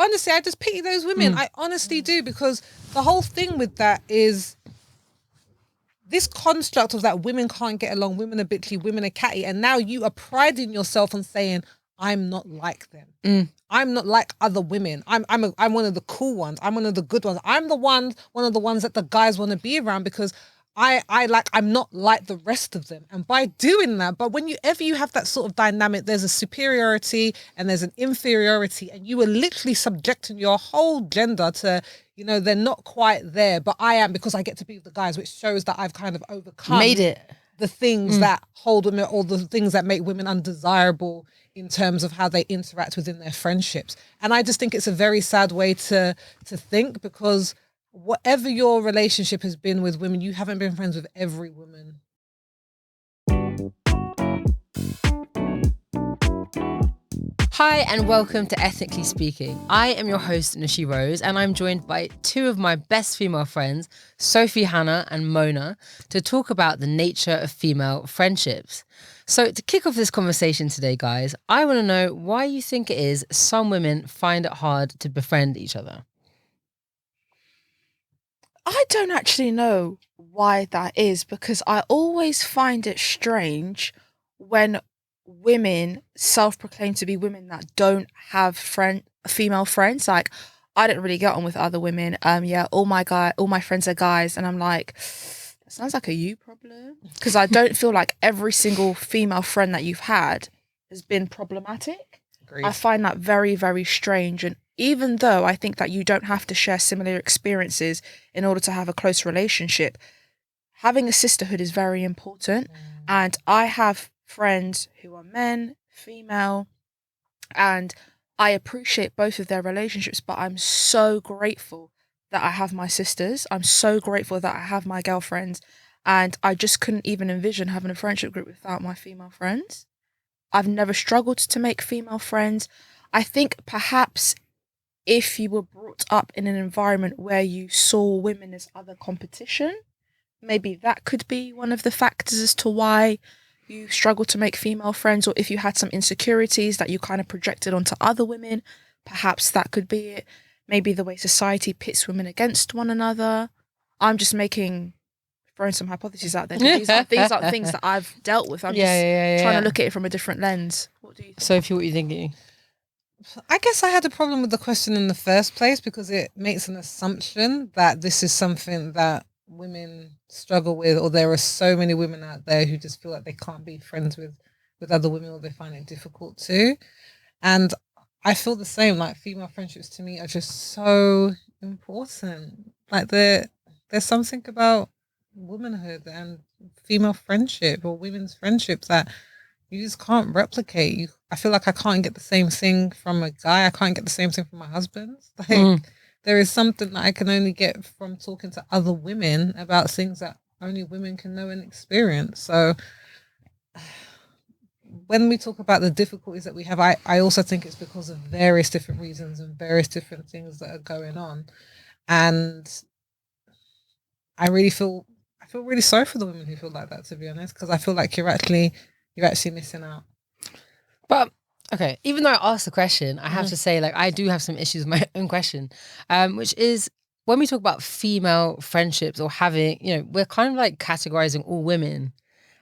honestly, I just pity those women. I honestly do, because the whole thing with that is this construct of that women can't get along, women are bitchy, women are catty, and now you are priding yourself on saying, I'm not like them. I'm not like other women. I'm one of the cool ones. I'm one of the good ones. I'm one of the ones that the guys want to be around, because I'm not like the rest of them. And by doing that, but whenever you have that sort of dynamic, there's a superiority and there's an inferiority, and you are literally subjecting your whole gender to, they're not quite there, but I am, because I get to be with the guys, which shows that I've kind of overcome the things that hold women, or the things that make women undesirable in terms of how they interact within their friendships. And I just think it's a very sad way to think, because whatever your relationship has been with women, you haven't been friends with every woman. Hi and welcome to Ethnically Speaking. I am your host, Nushy Rose, and I'm joined by two of my best female friends, Sophie Hannah and Monah, to talk about the nature of female friendships. So to kick off this conversation today, guys, I want to know why you think it is some women find it hard to befriend each other. I don't actually know why that is, because I always find it strange when women self-proclaim to be women that don't have female friends. Like, I don't really get on with other women. All my friends are guys, and I'm like, that sounds like a you problem, because I don't feel like every single female friend that you've had has been problematic. Agreed. I find that very, very strange. And even though I think that you don't have to share similar experiences in order to have a close relationship, having a sisterhood is very important. And I have friends who are men, female, and I appreciate both of their relationships, but I'm so grateful that I have my sisters. I'm so grateful that I have my girlfriends, and I just couldn't even envision having a friendship group without my female friends. I've never struggled to make female friends. I think perhaps if you were brought up in an environment where you saw women as other competition, maybe that could be one of the factors as to why you struggle to make female friends. Or if you had some insecurities that you kind of projected onto other women, perhaps that could be it. Maybe the way society pits women against one another. I'm just throwing some hypotheses out there. These are things that I've dealt with. I'm trying to look at it from a different lens. What do you think? Sophie, what are you thinking? I guess I had a problem with the question in the first place, because it makes an assumption that this is something that women struggle with, or there are so many women out there who just feel like they can't be friends with other women, or they find it difficult to. And I feel the same. Like, female friendships to me are just so important. Like, there's something about womanhood and female friendship, or women's friendships, that you just can't replicate. I feel like I can't get the same thing from a guy. I can't get the same thing from my husband. Like, there is something that I can only get from talking to other women about things that only women can know and experience. So when we talk about the difficulties that we have, I also think it's because of various different reasons and various different things that are going on. And I feel really sorry for the women who feel like that, to be honest, because I feel like you're actually missing out. But okay, even though I asked the question, I have to say, like, I do have some issues with my own question, which is when we talk about female friendships or having, we're kind of like categorizing all women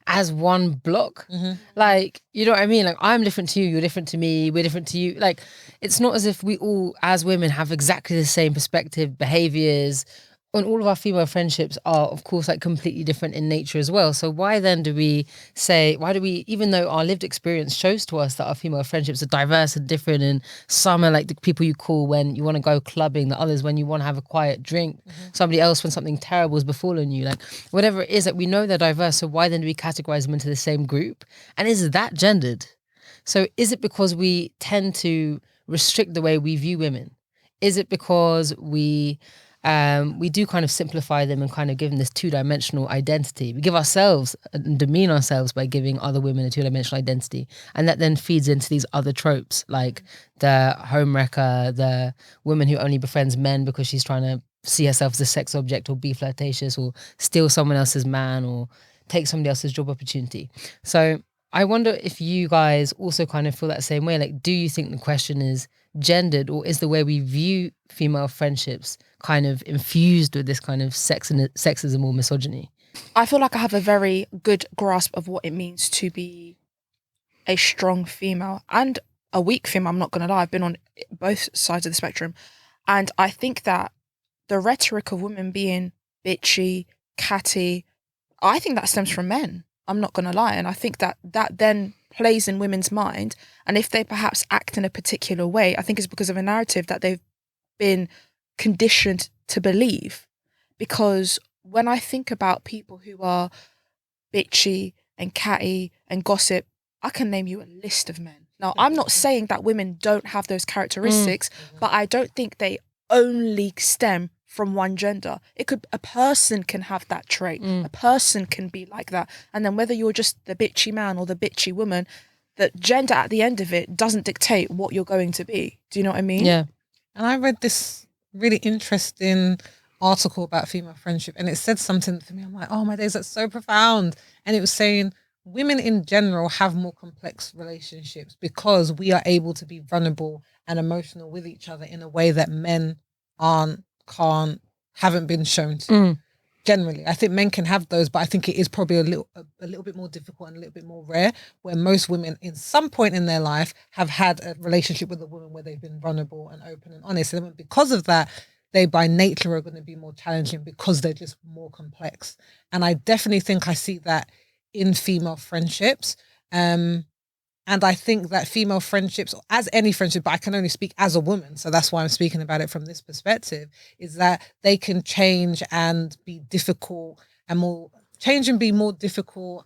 as one block. Like, you know what I mean? Like, I'm different to you, you're different to me, we're different to you. Like, it's not as if we all, as women, have exactly the same perspective, behaviors. And all of our female friendships are, of course, like completely different in nature as well. So why then do we say, even though our lived experience shows to us that our female friendships are diverse and different, and some are like the people you call when you want to go clubbing, the others when you want to have a quiet drink, somebody else when something terrible has befallen you, like whatever it is, that we know they're diverse. So why then do we categorize them into the same group? And is that gendered? So is it because we tend to restrict the way we view women? Is it because we do kind of simplify them and kind of give them this two-dimensional identity? We give ourselves and demean ourselves by giving other women a two-dimensional identity, and that then feeds into these other tropes, like the homewrecker, the woman who only befriends men because she's trying to see herself as a sex object, or be flirtatious, or steal someone else's man, or take somebody else's job opportunity. So I wonder if you guys also kind of feel that same way. Like, do you think the question is, gendered, or is the way we view female friendships kind of infused with this kind of sexism or misogyny? I feel like I have a very good grasp of what it means to be a strong female and a weak female. I'm not going to lie. I've been on both sides of the spectrum. And I think that the rhetoric of women being bitchy, catty, I think that stems from men. I'm not going to lie. And I think that then plays in women's mind. And if they perhaps act in a particular way, I think it's because of a narrative that they've been conditioned to believe. Because when I think about people who are bitchy and catty and gossip, I can name you a list of men. Now, I'm not saying that women don't have those characteristics, but I don't think they only stem from one gender. A person can have that trait. A person can be like that. And then whether you're just the bitchy man or the bitchy woman, the gender at the end of it doesn't dictate what you're going to be. Do you know what I mean? Yeah. And I read this really interesting article about female friendship, and it said something to me. I'm like, oh my days, that's so profound. And it was saying women in general have more complex relationships because we are able to be vulnerable and emotional with each other in a way that men haven't been shown to. Generally, I think men can have those, but I think it is probably a little bit more difficult and a little bit more rare, where most women in some point in their life have had a relationship with a woman where they've been vulnerable and open and honest. And because of that, they by nature are going to be more challenging because they're just more complex. And I definitely think I see that in female friendships. And I think that female friendships, as any friendship, but I can only speak as a woman, so that's why I'm speaking about it from this perspective, is that they can change and be difficult and be more difficult.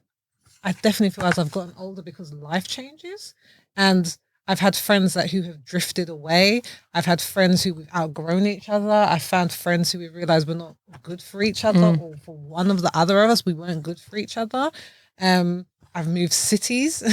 I definitely feel as I've gotten older because life changes. And I've had friends who have drifted away. I've had friends who we've outgrown each other. I've found friends who we realised were not good for each other, or for one of the other of us, we weren't good for each other. I've moved cities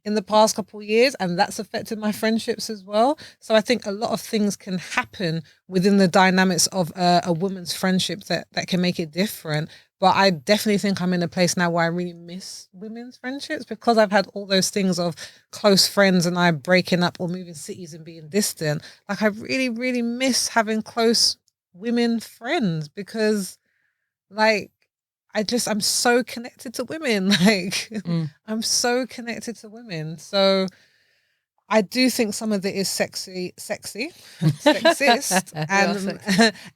in the past couple of years, and that's affected my friendships as well. So I think a lot of things can happen within the dynamics of a woman's friendship that can make it different. But I definitely think I'm in a place now where I really miss women's friendships because I've had all those things of close friends and I breaking up or moving cities and being distant. Like, I really, really miss having close women friends because, like, I'm so connected to women. Like, I'm so connected to women. So I do think some of it is sexist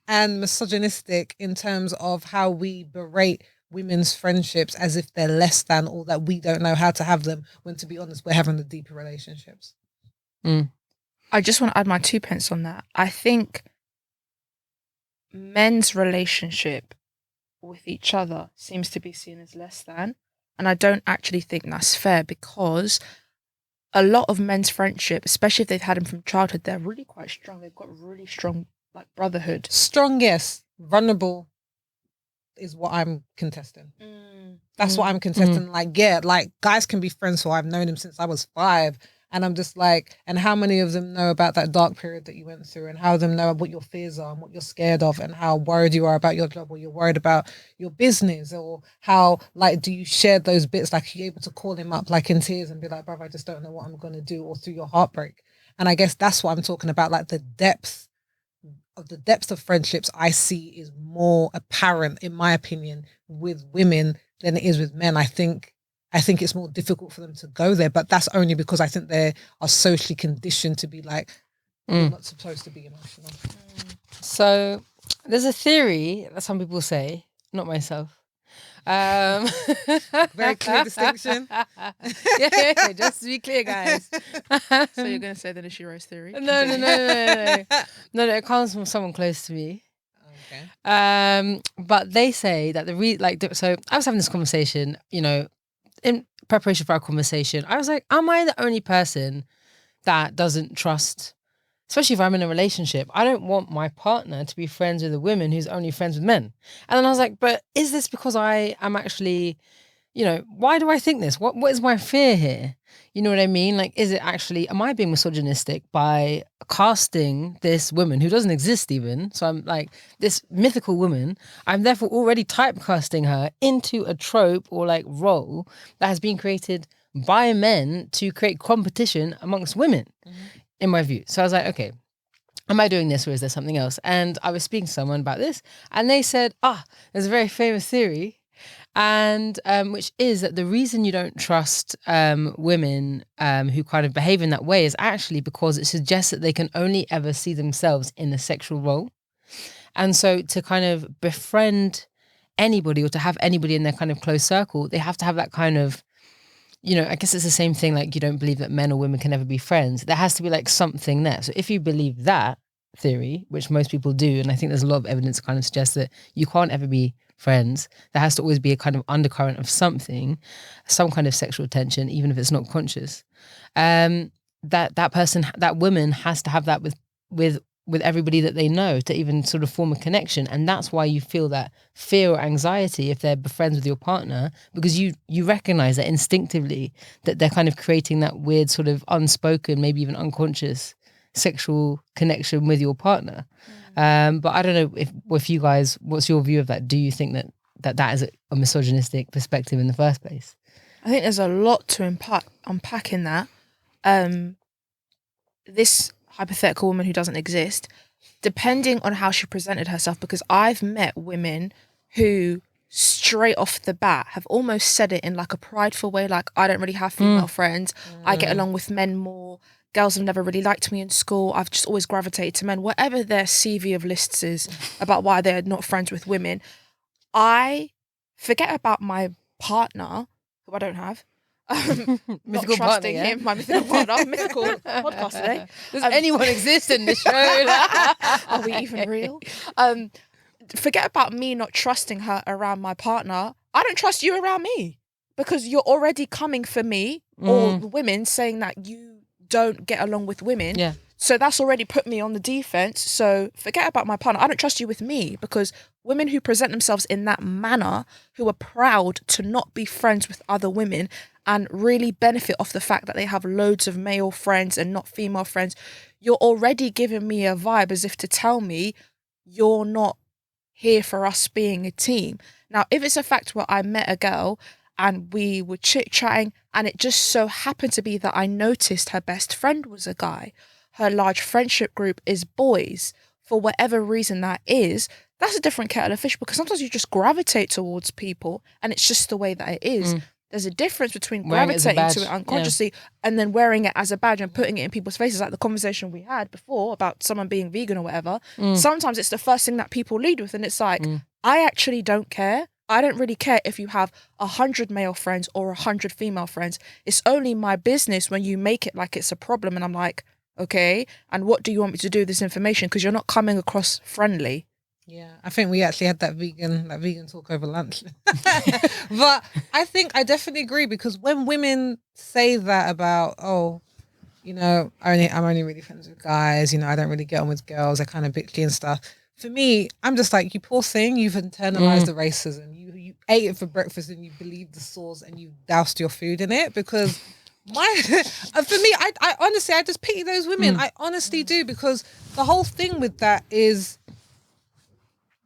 and misogynistic in terms of how we berate women's friendships as if they're less than, or that we don't know how to have them, when, to be honest, we're having the deeper relationships. I just want to add my 2 pence on that. I think men's relationship with each other seems to be seen as less than, and I don't actually think that's fair, because a lot of men's friendship, especially if they've had them from childhood, they're really quite strong. They've got really strong, like, brotherhood. Strong, yes. Vulnerable is what I'm contesting. That's what I'm contesting. Like, yeah, like, guys can be friends, so I've known him since I was 5. And I'm just like, and how many of them know about that dark period that you went through, and how of them know what your fears are and what you're scared of, and how worried you are about your job, or you're worried about your business, or how, like, do you share those bits? Like, are you able to call him up, like, in tears and be like, brother, I just don't know what I'm going to do, or through your heartbreak? And I guess that's what I'm talking about. Like, the depth of friendships I see is more apparent, in my opinion, with women than it is with men. I think it's more difficult for them to go there, but that's only because I think they are socially conditioned to be like, you're not supposed to be emotional. So there's a theory that some people say, not myself. Very clear distinction. Yeah, just to be clear, guys. So you're going to say the Nushy Rose theory? No. No, it comes from someone close to me. Okay. But they say that so I was having this conversation, in preparation for our conversation. I was like, am I the only person that doesn't trust, especially if I'm in a relationship? I don't want my partner to be friends with a woman who's only friends with men. And then I was like, but is this because I am actually, why do I think this? What is my fear here? You know what I mean? Like, is it actually, am I being misogynistic by casting this woman who doesn't exist even? So I'm like, this mythical woman, I'm therefore already typecasting her into a trope or like role that has been created by men to create competition amongst women. in my view. So I was like, okay, am I doing this or is there something else? And I was speaking to someone about this and they said, there's a very famous theory, and which is that the reason you don't trust women who kind of behave in that way is actually because it suggests that they can only ever see themselves in a sexual role. And so to kind of befriend anybody or to have anybody in their kind of close circle, they have to have that kind of, I guess it's the same thing, like you don't believe that men or women can ever be friends. There has to be like something there. So if you believe that theory, which most people do, and I think there's a lot of evidence to kind of suggest that you can't ever be friends, there has to always be a kind of undercurrent of something, some kind of sexual tension, even if it's not conscious. That person, that woman has to have that with everybody that they know to even sort of form a connection. And that's why you feel that fear or anxiety if they're friends with your partner, because you recognize that instinctively that they're kind of creating that weird sort of unspoken, maybe even unconscious sexual connection with your partner. But I don't know if you guys, what's your view of that? Do you think that is a misogynistic perspective in the first place? I think there's a lot to unpack in that. This hypothetical woman who doesn't exist, depending on how she presented herself, because I've met women who straight off the bat have almost said it in like a prideful way, like, I don't really have female friends, I get along with men more, girls have never really liked me in school, I've just always gravitated to men, whatever their CV of lists is about why they're not friends with women. I forget about my partner, who I don't have, not trusting partner, yeah? him, my mythical partner, mythical podcast today. Does anyone exist in this show? Are we even real? Forget about me not trusting her around my partner. I don't trust you around me because you're already coming for me or women saying that you don't get along with women. Yeah. So that's already put me on the defense. So forget about my partner. I don't trust you with me, because women who present themselves in that manner, who are proud to not be friends with other women and really benefit off the fact that they have loads of male friends and not female friends, you're already giving me a vibe as if to tell me you're not here for us being a team. Now, if it's a fact where I met a girl and we were chit-chatting and it just so happened to be that I noticed her best friend was a guy, her large friendship group is boys, for whatever reason that is, that's a different kettle of fish, because sometimes you just gravitate towards people and it's just the way that it is. There's a difference between gravitating to it unconsciously and then wearing it as a badge and putting it in people's faces, like the conversation we had before about someone being vegan or whatever. Sometimes it's the first thing that people lead with, and it's like, I actually don't care. I don't really care if you have 100 male friends or 100 female friends. It's only my business when you make it like it's a problem, and I'm like, okay, and what do you want me to do with this information? Because you're not coming across friendly. Yeah, I think we actually had that vegan talk over lunch. But I think I definitely agree, because when women say that about, I'm only really friends with guys, I don't really get on with girls, they're kind of bitchy and stuff. For me, I'm just like, you poor thing, you've internalized the racism. You ate it for breakfast and you believed the sauce and you doused your food in it, because for me, I honestly, I just pity those women. I honestly do, because the whole thing with that is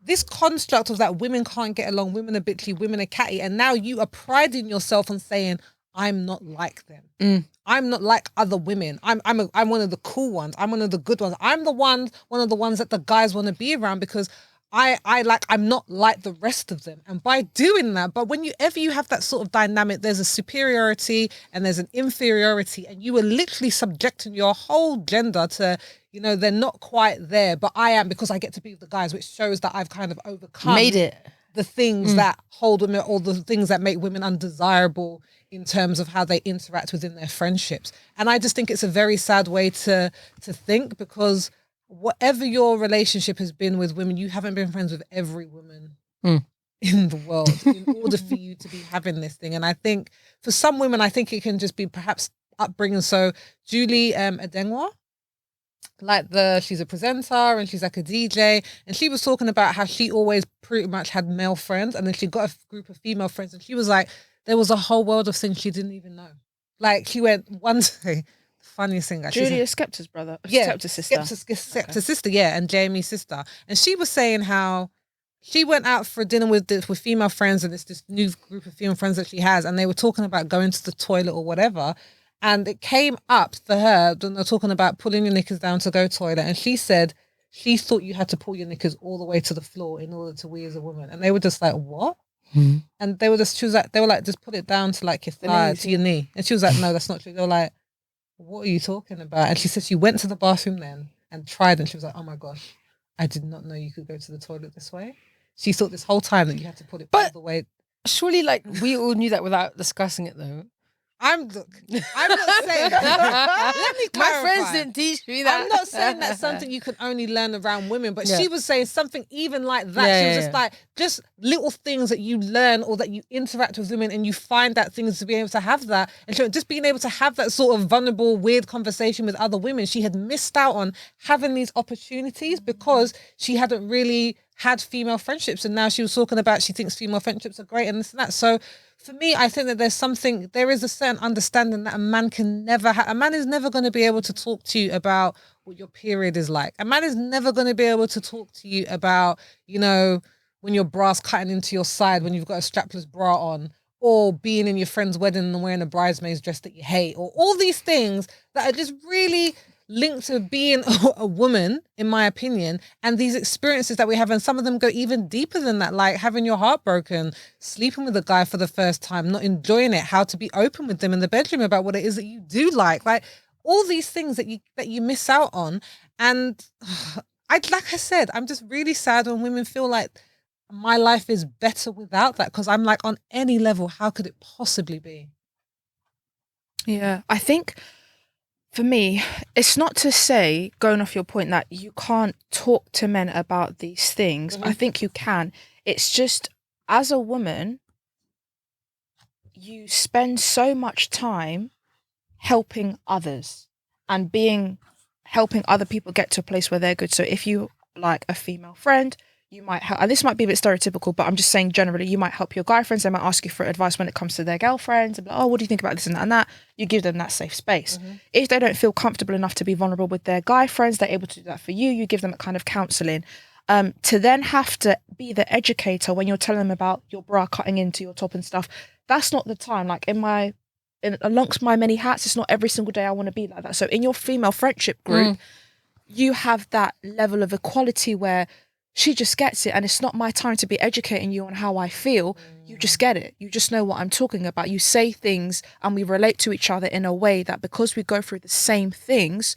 this construct of that women can't get along, women are bitchy, women are catty, and now you are priding yourself on saying, I'm not like them. I'm not like other women. I'm one of the cool ones. I'm one of the good ones. I'm one of the ones that the guys want to be around, because I'm not like the rest of them. And by doing that, but whenever you have that sort of dynamic, there's a superiority and there's an inferiority, and you are literally subjecting your whole gender to, they're not quite there, but I am, because I get to be with the guys, which shows that I've kind of overcome the things that hold women, or the things that make women undesirable in terms of how they interact within their friendships. And I just think it's a very sad way to think, because whatever your relationship has been with women, you haven't been friends with every woman in the world in order for you to be having this thing. And I think for some women, I think it can just be perhaps upbringing. So Julie Adenwa, she's a presenter and she's like a DJ, and she was talking about how she always pretty much had male friends, and then she got a group of female friends, and she was like, there was a whole world of things she didn't even know. Like, she went one day, funniest thing. Julia Skepta's brother, Skepta's sister. Skepta's sister, yeah, and Jamie's sister. And she was saying how she went out for dinner with female friends, and it's this new group of female friends that she has, and they were talking about going to the toilet or whatever. And it came up for her when they're talking about pulling your knickers down to go toilet. And she said she thought you had to pull your knickers all the way to the floor in order to wee as a woman. And they were just like, what? And they were like, just put it down to like your thigh, to your knee. And she was like, no, that's not true. They were like, what are you talking about? And she said she went to the bathroom then and tried, and she was like, oh my gosh, I did not know you could go to the toilet this way. She thought this whole time that you had to put it all the way. Surely, like, we all knew that without discussing it, though. I'm not saying that. Let me clarify. My friends didn't teach me that. I'm not saying that's something you can only learn around women, but she was saying something even like that. Yeah, she was just like, just little things that you learn or that you interact with women and you find that things to be able to have that. And so just being able to have that sort of vulnerable, weird conversation with other women, she had missed out on having these opportunities because she hadn't really had female friendships. And now she was talking about she thinks female friendships are great and this and that. So for me, I think that there is a certain understanding that a man is never going to be able to talk to you about what your period is like. A man is never going to be able to talk to you about, you know, when your bra's cutting into your side, when you've got a strapless bra on, or being in your friend's wedding and wearing a bridesmaid's dress that you hate, or all these things that are just really linked to being a woman, in my opinion, and these experiences that we have, and some of them go even deeper than that, like having your heart broken, sleeping with a guy for the first time, not enjoying it, how to be open with them in the bedroom about what it is that you do like all these things that you miss out on. And like I said, I'm just really sad when women feel like my life is better without that, because I'm like, on any level, how could it possibly be? Yeah, I think for me, it's not to say, going off your point, that you can't talk to men about these things. I think you can. It's just, as a woman, you spend so much time helping others and helping other people get to a place where they're good. So if you like a female friend, you might help, and this might be a bit stereotypical, but I'm just saying generally, you might help your guy friends. They might ask you for advice when it comes to their girlfriends. And be like, oh, what do you think about this and that and that? You give them that safe space. If they don't feel comfortable enough to be vulnerable with their guy friends, they're able to do that for you. You give them a kind of counselling. To then have to be the educator when you're telling them about your bra cutting into your top and stuff, that's not the time. Like amongst my many hats, it's not every single day I want to be like that. So in your female friendship group, you have that level of equality where she just gets it, and it's not my time to be educating you on how I feel. You just get it. You just know what I'm talking about. You say things and we relate to each other in a way that, because we go through the same things,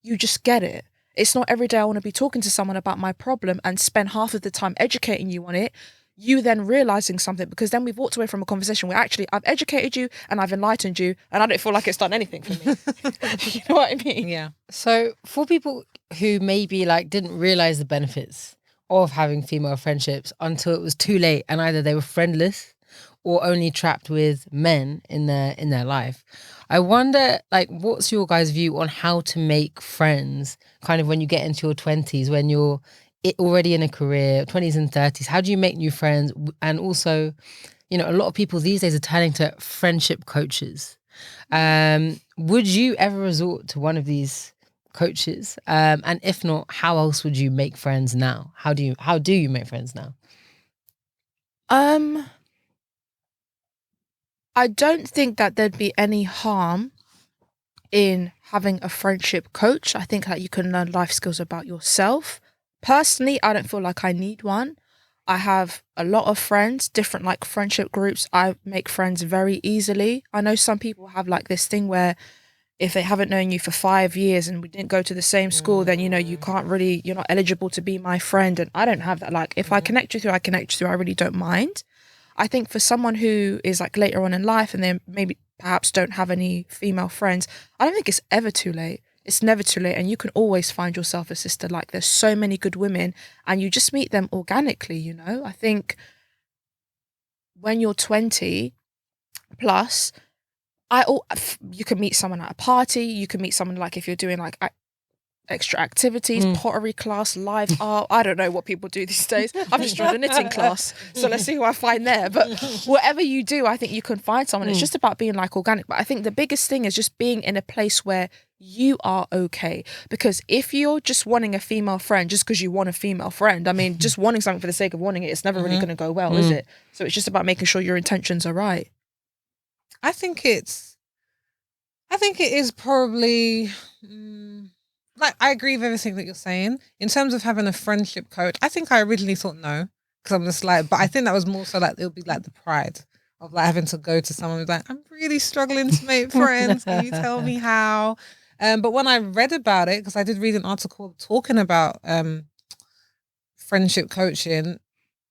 you just get it. It's not every day I want to be talking to someone about my problem and spend half of the time educating you on it, you then realizing something, because then we've walked away from a conversation where actually I've educated you and I've enlightened you and I don't feel like it's done anything for me. You know what I mean? Yeah. So for people who maybe like didn't realize the benefits of having female friendships until it was too late, and either they were friendless or only trapped with men in their life, I wonder, like, what's your guys' view on how to make friends kind of when you get into your 20s, when you're already in a career, 20s and 30s? How do you make new friends? And also, you know, a lot of people these days are turning to friendship coaches. Would you ever resort to one of these coaches? And if not, how else would you make friends now? How do you make friends now? I don't think that there'd be any harm in having a friendship coach. I think that you can learn life skills about yourself. Personally, I don't feel like I need one. I have a lot of friends, different like friendship groups. I make friends very easily. I know some people have like this thing where if they haven't known you for 5 years and we didn't go to the same school, then, you know, you're not eligible to be my friend. And I don't have that. Like, if I connect you through, I connect you through. I really don't mind. I think for someone who is like later on in life and they maybe perhaps don't have any female friends, I don't think it's ever too late. It's never too late. And you can always find yourself a sister. Like, there's so many good women and you just meet them organically, you know? I think when you're 20 plus, you can meet someone at a party. You can meet someone, like, if you're doing like extra activities, pottery class, live art. I don't know what people do these days. I've just joined a knitting class, so let's see who I find there. But whatever you do, I think you can find someone. It's just about being like organic. But I think the biggest thing is just being in a place where you are okay. Because if you're just wanting a female friend just because you want a female friend, I mean, just wanting something for the sake of wanting it, it's never really going to go well, is it? So it's just about making sure your intentions are right. I think it's I think it is probably like I agree with everything that you're saying. In terms of having a friendship coach, I think I originally thought no. Because I'm just like, but I think that was more so like it would be like the pride of like having to go to someone who's like, I'm really struggling to make friends. Can you tell me how? But when I read about it, because I did read an article talking about friendship coaching,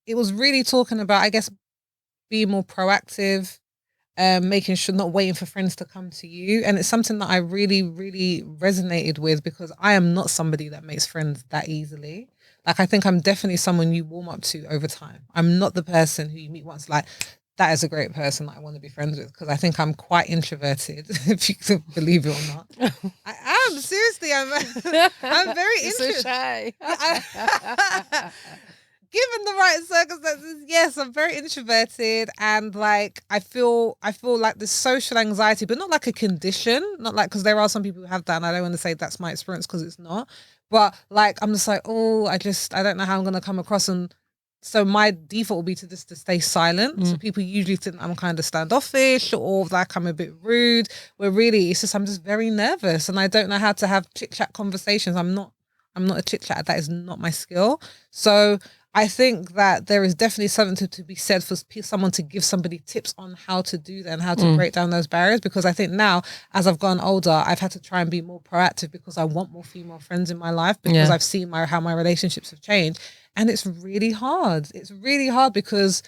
it was really talking about, I guess, being more proactive, making sure not waiting for friends to come to you. And it's something that I really, really resonated with because I am not somebody that makes friends that easily. Like I think I'm definitely someone you warm up to over time. I'm not the person who you meet once like that is a great person that I want to be friends with because I think I'm quite introverted, if you can believe it or not. I am seriously. I'm very You're so shy. Given the right circumstances, yes, I'm very introverted and like I feel like this social anxiety, but not like a condition, not like because there are some people who have that, and I don't want to say that's my experience because it's not. But like I'm just like, oh, I don't know how I'm gonna come across, and so my default will be to just to stay silent. So people usually think I'm kind of standoffish or like I'm a bit rude. Where really it's just I'm just very nervous and I don't know how to have chit chat conversations. I'm not a chit chatter. That is not my skill. So I think that there is definitely something to be said for someone to give somebody tips on how to do that and how to break down those barriers. Because I think now, as I've gotten older, I've had to try and be more proactive because I want more female friends in my life because I've seen how my relationships have changed. And it's really hard. It's really hard because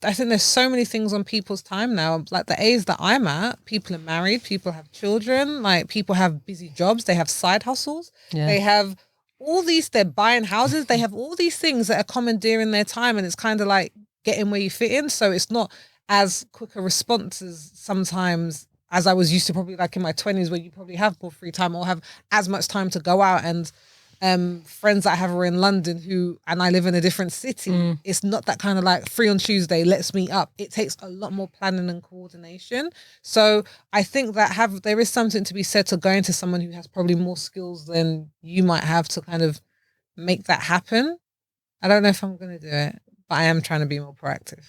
I think there's so many things on people's time now. Like the age that I'm at, people are married, people have children, like people have busy jobs, they have side hustles, they have all these, they're buying houses, they have all these things that are commandeering their time, and it's kind of like getting where you fit in. So it's not as quick a response as sometimes as I was used to probably like in my 20s where you probably have more free time or have as much time to go out and friends that I have are in London and I live in a different city. It's not that kind of like free on Tuesday, let's meet up. It takes a lot more planning and coordination. So I think that there is something to be said to going to someone who has probably more skills than you might have to kind of make that happen. I don't know if I'm going to do it, but I am trying to be more proactive.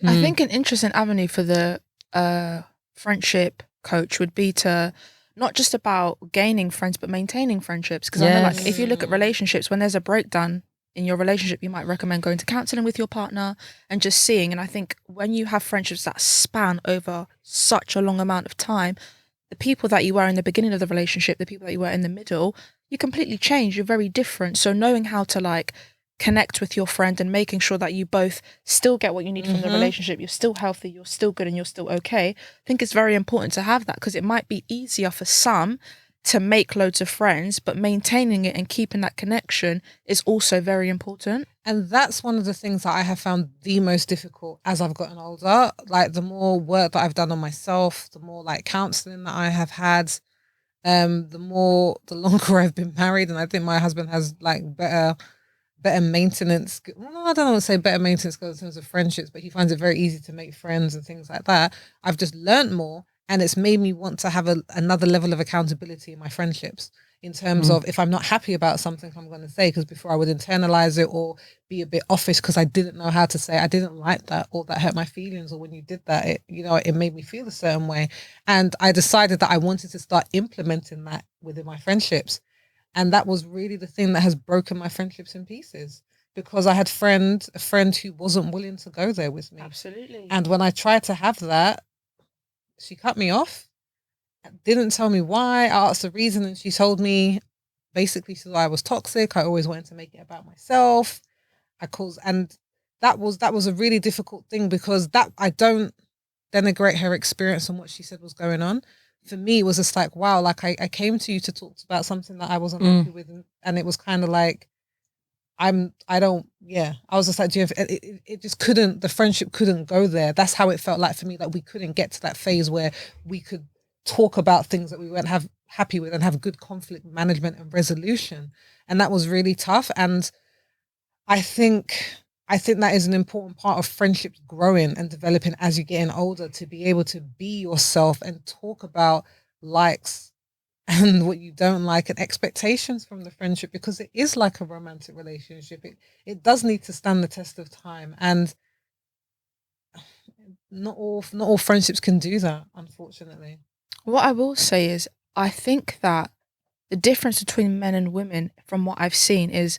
I think an interesting avenue for the friendship coach would be to not just about gaining friends, but maintaining friendships. Because I know, like, if you look at relationships, when there's a breakdown in your relationship, you might recommend going to counseling with your partner and just seeing. And I think when you have friendships that span over such a long amount of time, the people that you were in the beginning of the relationship, the people that you were in the middle, you completely change. You're very different. So knowing how to like connect with your friend and making sure that you both still get what you need from the relationship, you're still healthy, you're still good, and you're still okay. I think it's very important to have that because it might be easier for some to make loads of friends, but maintaining it and keeping that connection is also very important. And that's one of the things that I have found the most difficult as I've gotten older. Like the more work that I've done on myself, the more like counseling that I have had, the longer I've been married, and I think my husband has like better maintenance. Well, I don't want to say better maintenance skills in terms of friendships, but he finds it very easy to make friends and things like that. I've just learned more, and it's made me want to have another level of accountability in my friendships. In terms of if I'm not happy about something, I'm going to say, because before I would internalize it or be a bit offish because I didn't know how to say I didn't like that or that hurt my feelings, or when you did that, it made me feel a certain way. And I decided that I wanted to start implementing that within my friendships. And that was really the thing that has broken my friendships in pieces because I had a friend who wasn't willing to go there with me. Absolutely. And when I tried to have that, she cut me off, didn't tell me why. I asked the reason and she told me basically she thought I was toxic. I always wanted to make it about myself. And that was a really difficult thing because that I don't denigrate her experience and what she said was going on. For me, it was just like, wow, like I came to you to talk about something that I wasn't happy with, and it was kind of like, I was just like, it just couldn't, the friendship couldn't go there. That's how it felt like for me, like we couldn't get to that phase where we could talk about things that we weren't happy with and have good conflict management and resolution. And that was really tough. And I think that is an important part of friendships growing and developing as you're getting older, to be able to be yourself and talk about likes and what you don't like and expectations from the friendship, because it is like a romantic relationship. It does need to stand the test of time. And not all friendships can do that, unfortunately. What I will say is, I think that the difference between men and women, from what I've seen, is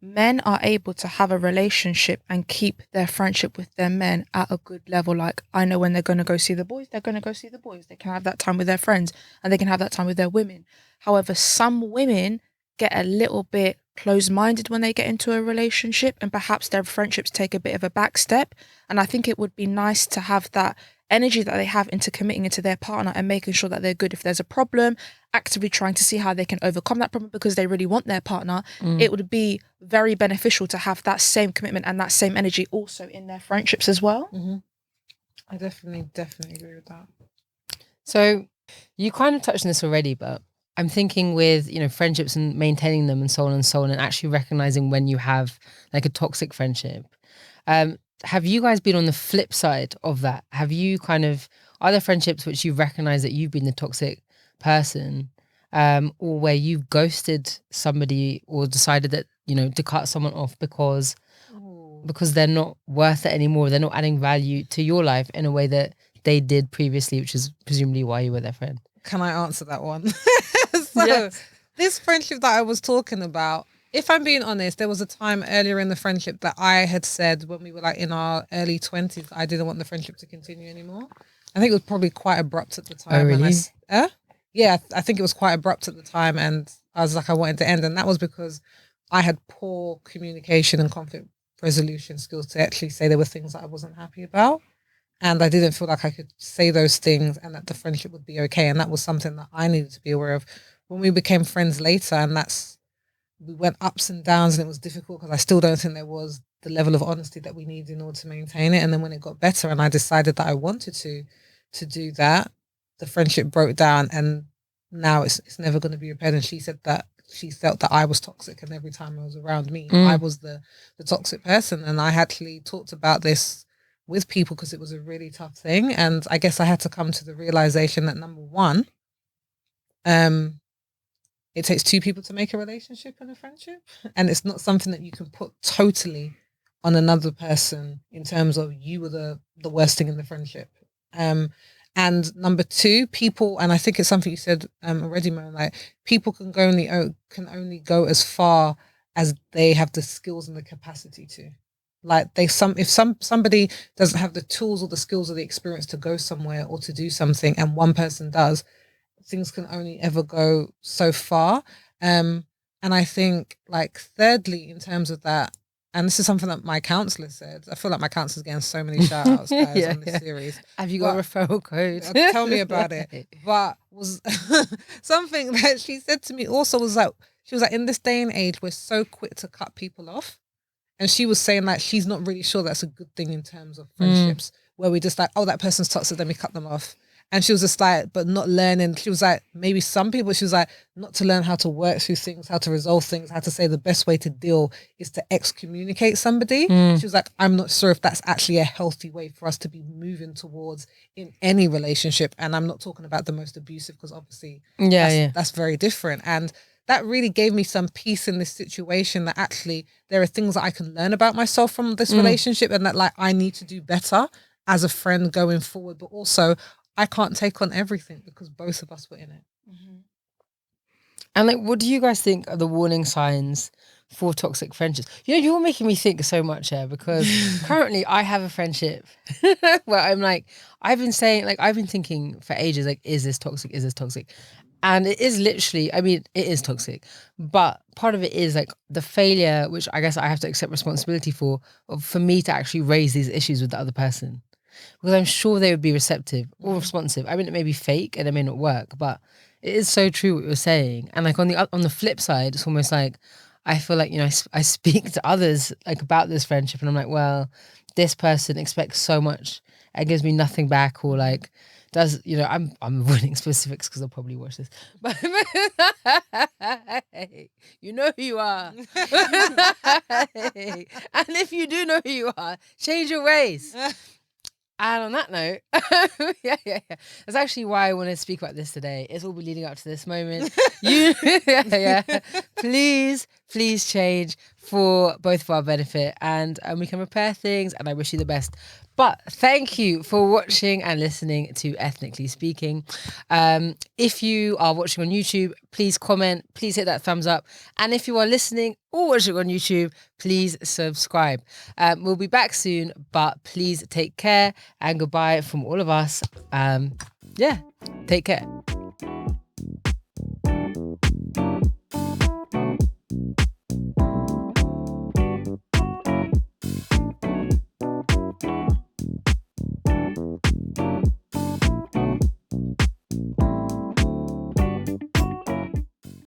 men are able to have a relationship and keep their friendship with their men at a good level. Like, I know when they're going to go see the boys, they're going to go see the boys. They can have that time with their friends and they can have that time with their women. However, some women get a little bit closed-minded when they get into a relationship, and perhaps their friendships take a bit of a back step. And I think it would be nice to have that energy that they have into committing into their partner and making sure that they're good if there's a problem, actively trying to see how they can overcome that problem because they really want their partner. It would be very beneficial to have that same commitment and that same energy also in their friendships as well. I definitely agree with that. So you kind of touched on this already, but I'm thinking with, friendships and maintaining them and so on, and actually recognizing when you have like a toxic friendship. Have you guys been on the flip side of that? Have you are there friendships which you recognize that you've been the toxic person, or where you've ghosted somebody or decided that, to cut someone off because they're not worth it anymore. They're not adding value to your life in a way that they did previously, which is presumably why you were their friend. Can I answer that one? Yes. This friendship that I was talking about, if I'm being honest, there was a time earlier in the friendship that I had said when we were like in our early 20s, I didn't want the friendship to continue anymore. I think it was probably quite abrupt at the time. Oh, really? Yeah, I think it was quite abrupt at the time, and I was like, I wanted to end, and that was because I had poor communication and conflict resolution skills to actually say there were things that I wasn't happy about. And I didn't feel like I could say those things and that the friendship would be okay. And that was something that I needed to be aware of when we became friends later. And we went ups and downs, and it was difficult because I still don't think there was the level of honesty that we needed in order to maintain it. And then when it got better and I decided that I wanted to do that, the friendship broke down, and now it's never going to be repaired. And she said that she felt that I was toxic, and every time I was around me, I was the toxic person. And I actually talked about this with people because it was a really tough thing. And I guess I had to come to the realization that, number one, it takes two people to make a relationship and a friendship. And it's not something that you can put totally on another person in terms of you were the worst thing in the friendship. And number two, people, and I think it's something you said already, Mo, like people can only go as far as they have the skills and the capacity to. Like if somebody doesn't have the tools or the skills or the experience to go somewhere or to do something, and one person does, things can only ever go so far. And I think, like, thirdly, in terms of that, and this is something that my counsellor said. I feel like my counsellor's getting so many shout outs, guys, on this series. Have you got a referral code? Tell me about it. But was something that she said to me also was like, she was like, in this day and age, we're so quick to cut people off. And she was saying like she's not really sure that's a good thing in terms of friendships, where we just like, oh, that person's toxic, then we cut them off. And she was just like, but not learning. She was like, maybe some people, she was like, not to learn how to work through things, how to resolve things, how to say the best way to deal is to excommunicate somebody. She was like, I'm not sure if that's actually a healthy way for us to be moving towards in any relationship. And I'm not talking about the most abusive, because obviously that's very different. And that really gave me some peace in this situation, that actually there are things that I can learn about myself from this relationship, and that like I need to do better as a friend going forward. But also I can't take on everything because both of us were in it. And like, what do you guys think are the warning signs for toxic friendships? You're making me think so much here, because currently I have a friendship where I'm like, I've been thinking for ages, like, is this toxic? Is this toxic? And it is literally, I mean, it is toxic. But part of it is like the failure, which I guess I have to accept responsibility for me to actually raise these issues with the other person. Because I'm sure they would be receptive or responsive. I mean, it may be fake and it may not work, but it is so true what you're saying. And like on the flip side, it's almost like I feel like, I speak to others like about this friendship, and I'm like, well, this person expects so much and gives me nothing back, or like does, I'm avoiding specifics because I'll probably watch this, but hey, you know who you are. Hey. And if you do know who you are, change your ways. And on that note, that's actually why I want to speak about this today. It's all been leading up to this moment. Please change for both of our benefit, and we can repair things, and I wish you the best. But thank you for watching and listening to Ethnically Speaking. If you are watching on YouTube, please comment, please hit that thumbs up. And if you are listening or watching on YouTube, please subscribe. We'll be back soon, but please take care and goodbye from all of us. Take care.